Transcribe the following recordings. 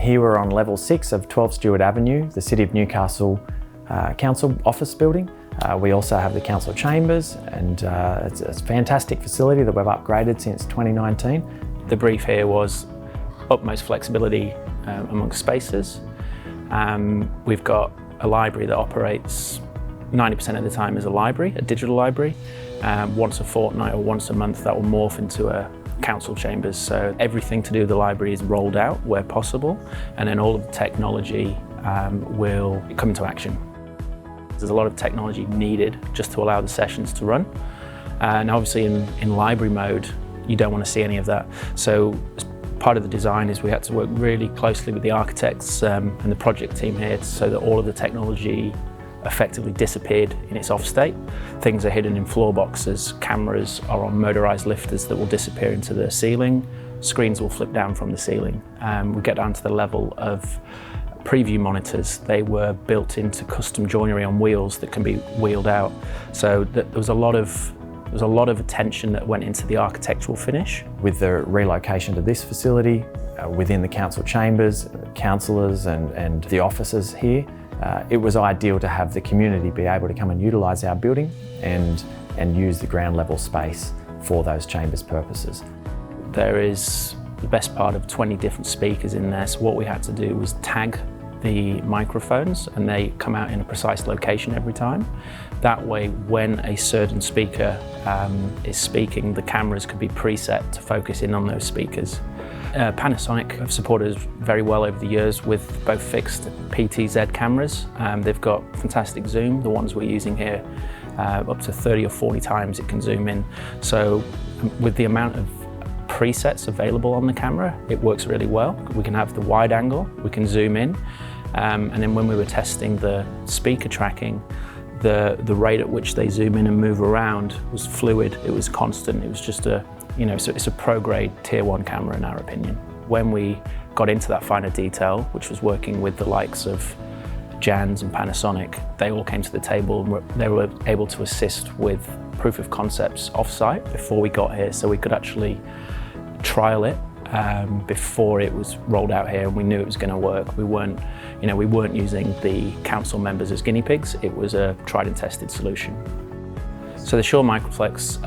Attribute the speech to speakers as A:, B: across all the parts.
A: Here we're on level 6 of 12 Stewart Avenue, the City of Newcastle Council office building. We also have the council chambers, and it's a fantastic facility that we've upgraded since 2019.
B: The brief here was utmost flexibility amongst spaces. We've got a library that operates 90% of the time as a library, a digital library. Once a fortnight or once a month that will morph into a council chambers. So everything to do with the library is rolled out where possible, and then all of the technology will come into action. There's a lot of technology needed just to allow the sessions to run. And obviously in library mode, you don't want to see any of that. So part of the design is we had to work really closely with the architects and the project team here so that all of the technology effectively disappeared in its off state. Things are hidden in floor boxes, cameras are on motorised lifters that will disappear into the ceiling, screens will flip down from the ceiling. We get down to the level of preview monitors. They were built into custom joinery on wheels that can be wheeled out. So there was a lot of attention that went into the architectural finish.
A: With the relocation to this facility, within the council chambers, councillors and the offices here, it was ideal to have the community be able to come and utilise our building and use the ground level space for those chambers purposes.
B: There is the best part of 20 different speakers in there, so what we had to do was tag the microphones, and they come out in a precise location every time. That way, when a certain speaker is speaking, the cameras could be preset to focus in on those speakers. Panasonic have supported us very well over the years with both fixed PTZ cameras. They've got fantastic zoom. The ones we're using here, up to 30 or 40 times it can zoom in. So with the amount of presets available on the camera, it works really well. We can have the wide angle, we can zoom in, and then when we were testing the speaker tracking, the rate at which they zoom in and move around was fluid, it was constant, it was just so it's a pro-grade Tier 1 camera in our opinion. When we got into that finer detail, which was working with the likes of Jan's and Panasonic, they all came to the table and they were able to assist with proof of concepts off-site before we got here, so we could actually trial it before it was rolled out here, and we knew it was going to work. We weren't using the council members as guinea pigs. It was a tried and tested solution. So the Shure Microflex,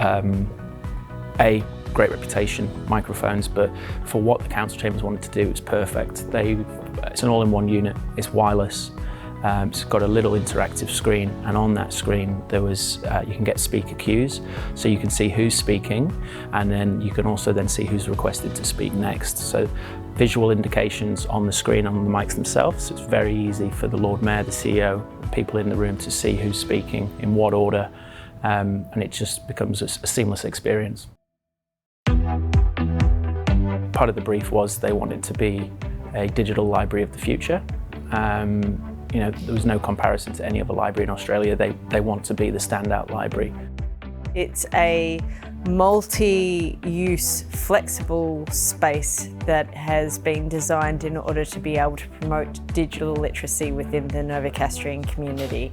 B: great reputation, microphones, but for what the council chambers wanted to do, it's perfect. It's an all-in-one unit, it's wireless, it's got a little interactive screen, and on that screen there was, you can get speaker cues, so you can see who's speaking, and then you can also then see who's requested to speak next. So visual indications on the screen, on the mics themselves, so it's very easy for the Lord Mayor, the CEO, people in the room to see who's speaking, in what order, and it just becomes a seamless experience. Part of the brief was they wanted to be a digital library of the future. There was no comparison to any other library in Australia. They want to be the standout library.
C: It's a multi-use, flexible space that has been designed in order to be able to promote digital literacy within the Novocastrian community.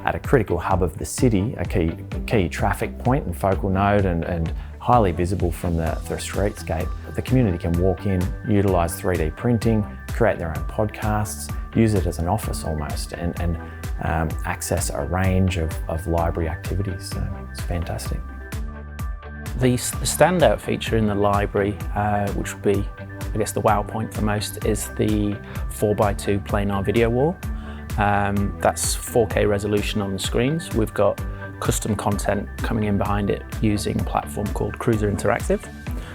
A: At a critical hub of the city, a key traffic point and focal node and highly visible from the streetscape, the community can walk in, utilise 3D printing, create their own podcasts, use it as an office almost, and access a range of library activities. So it's fantastic.
B: The standout feature in the library, which would be, I guess, the wow point for most, is the 4x2 planar video wall. That's 4K resolution on the screens. We've got custom content coming in behind it using a platform called Cruiser Interactive.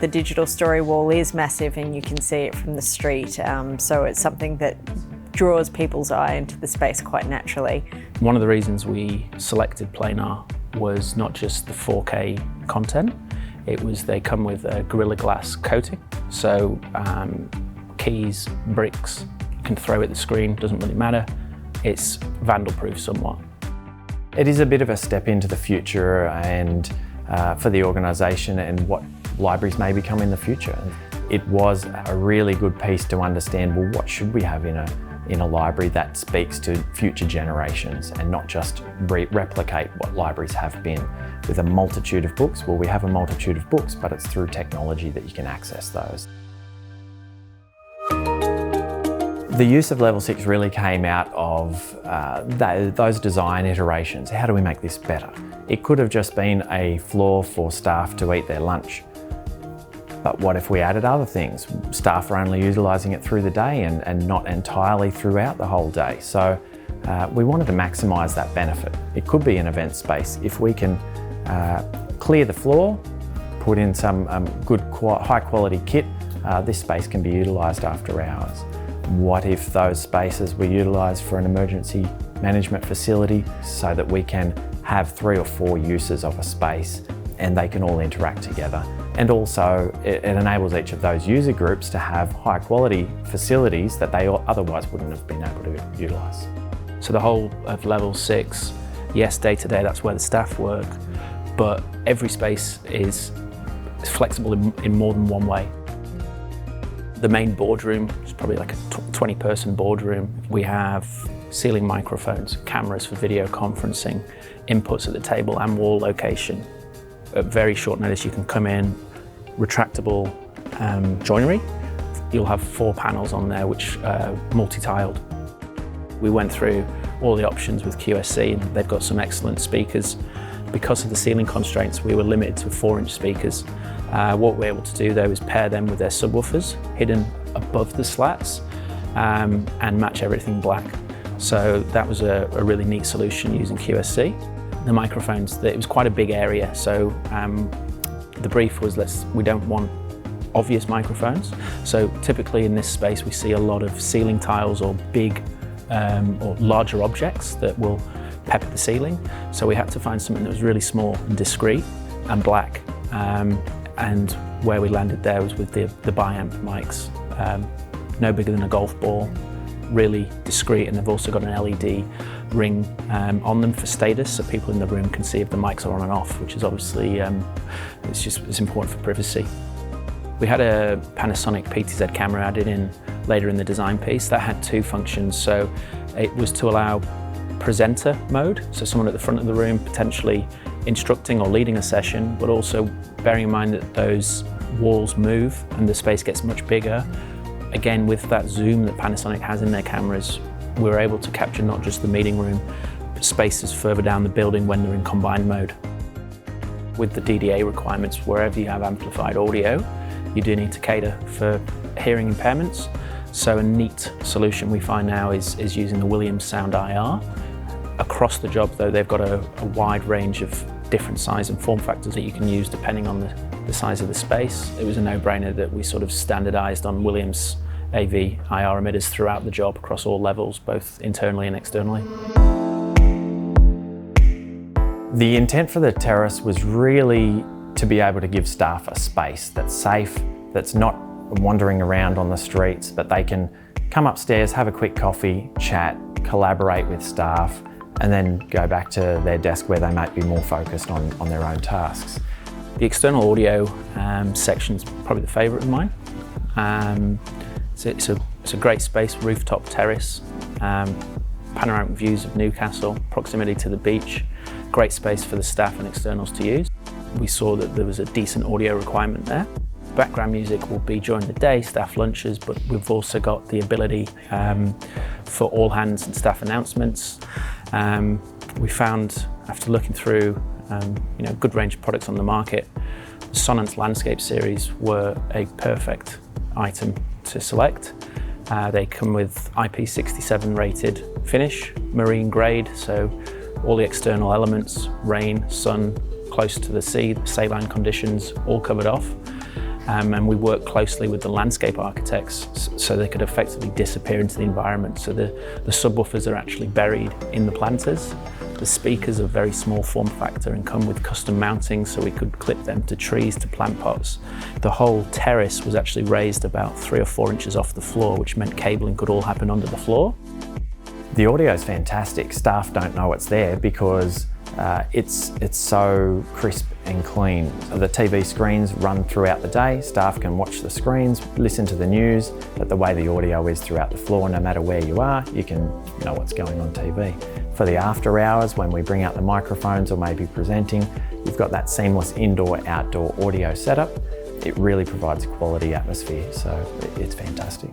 C: The digital story wall is massive and you can see it from the street, so it's something that draws people's eye into the space quite naturally.
B: One of the reasons we selected planar was not just the 4K content, it was they come with a Gorilla Glass coating, so keys, bricks, you can throw at the screen, doesn't really matter. It's vandal-proof somewhat.
A: It is a bit of a step into the future and for the organisation and what libraries may become in the future. It was a really good piece to understand, well, what should we have in a library that speaks to future generations and not just replicate what libraries have been with a multitude of books. Well, we have a multitude of books, but it's through technology that you can access those. The use of level 6 really came out of those design iterations. How do we make this better? It could have just been a floor for staff to eat their lunch. But what if we added other things? Staff are only utilising it through the day and not entirely throughout the whole day. So we wanted to maximise that benefit. It could be an event space. If we can clear the floor, put in some good high quality kit, this space can be utilised after hours. What if those spaces were utilised for an emergency management facility so that we can have 3 or 4 uses of a space and they can all interact together? And also it enables each of those user groups to have high quality facilities that they otherwise wouldn't have been able to utilise.
B: So the whole of level 6, yes, day to day, that's where the staff work, but every space is flexible in more than one way. The main boardroom is probably like a 20-person boardroom. We have ceiling microphones, cameras for video conferencing, inputs at the table and wall location. At very short notice, you can come in, retractable joinery. You'll have 4 panels on there which are multi-tiled. We went through all the options with QSC and they've got some excellent speakers. Because of the ceiling constraints, we were limited to 4-inch speakers. What we're able to do though is pair them with their subwoofers hidden above the slats and match everything black. So that was a really neat solution using QSC. The microphones, it was quite a big area, so the brief was we don't want obvious microphones. So typically in this space we see a lot of ceiling tiles or big or larger objects that will pepper the ceiling. So we had to find something that was really small and discreet and black. And where we landed there was with the bi-amp mics, no bigger than a golf ball, really discreet, and they've also got an LED ring on them for status, so people in the room can see if the mics are on and off, which is obviously it's important for privacy. We had a Panasonic PTZ camera added in later in the design piece that had 2 functions. So it was to allow presenter mode, so someone at the front of the room potentially instructing or leading a session, but also bearing in mind that those walls move and the space gets much bigger. Again, with that zoom that Panasonic has in their cameras, we were able to capture not just the meeting room, but spaces further down the building when they're in combined mode. With the DDA requirements, wherever you have amplified audio, you do need to cater for hearing impairments. So a neat solution we find now is using the Williams Sound IR. Across the job though, they've got a wide range of different size and form factors that you can use depending on the size of the space. It was a no-brainer that we sort of standardized on Williams AV IR emitters throughout the job across all levels, both internally and externally.
A: The intent for the terrace was really to be able to give staff a space that's safe, that's not wandering around on the streets, but they can come upstairs, have a quick coffee, chat, collaborate with staff, and then go back to their desk where they might be more focused on their own tasks.
B: The external audio section is probably the favourite of mine. It's a great space, rooftop terrace, panoramic views of Newcastle, proximity to the beach, great space for the staff and externals to use. We saw that there was a decent audio requirement there. Background music will be during the day, staff lunches, but we've also got the ability for all hands and staff announcements. We found, after looking through a good range of products on the market, the Sonance Landscape series were a perfect item to select. They come with IP67 rated finish, marine grade, so all the external elements, rain, sun, close to the sea, saline conditions, all covered off. And we work closely with the landscape architects so they could effectively disappear into the environment. So the subwoofers are actually buried in the planters. The speakers are very small form factor and come with custom mounting, so we could clip them to trees, to plant pots. The whole terrace was actually raised about 3 or 4 inches off the floor, which meant cabling could all happen under the floor.
A: The audio is fantastic. Staff don't know it's there because it's so crisp and clean. The TV screens run throughout the day. Staff can watch the screens, listen to the news, but the way the audio is throughout the floor, no matter where you are, you can know what's going on TV. For the after hours, when we bring out the microphones or maybe presenting, you've got that seamless indoor-outdoor audio setup. It really provides a quality atmosphere, so it's fantastic.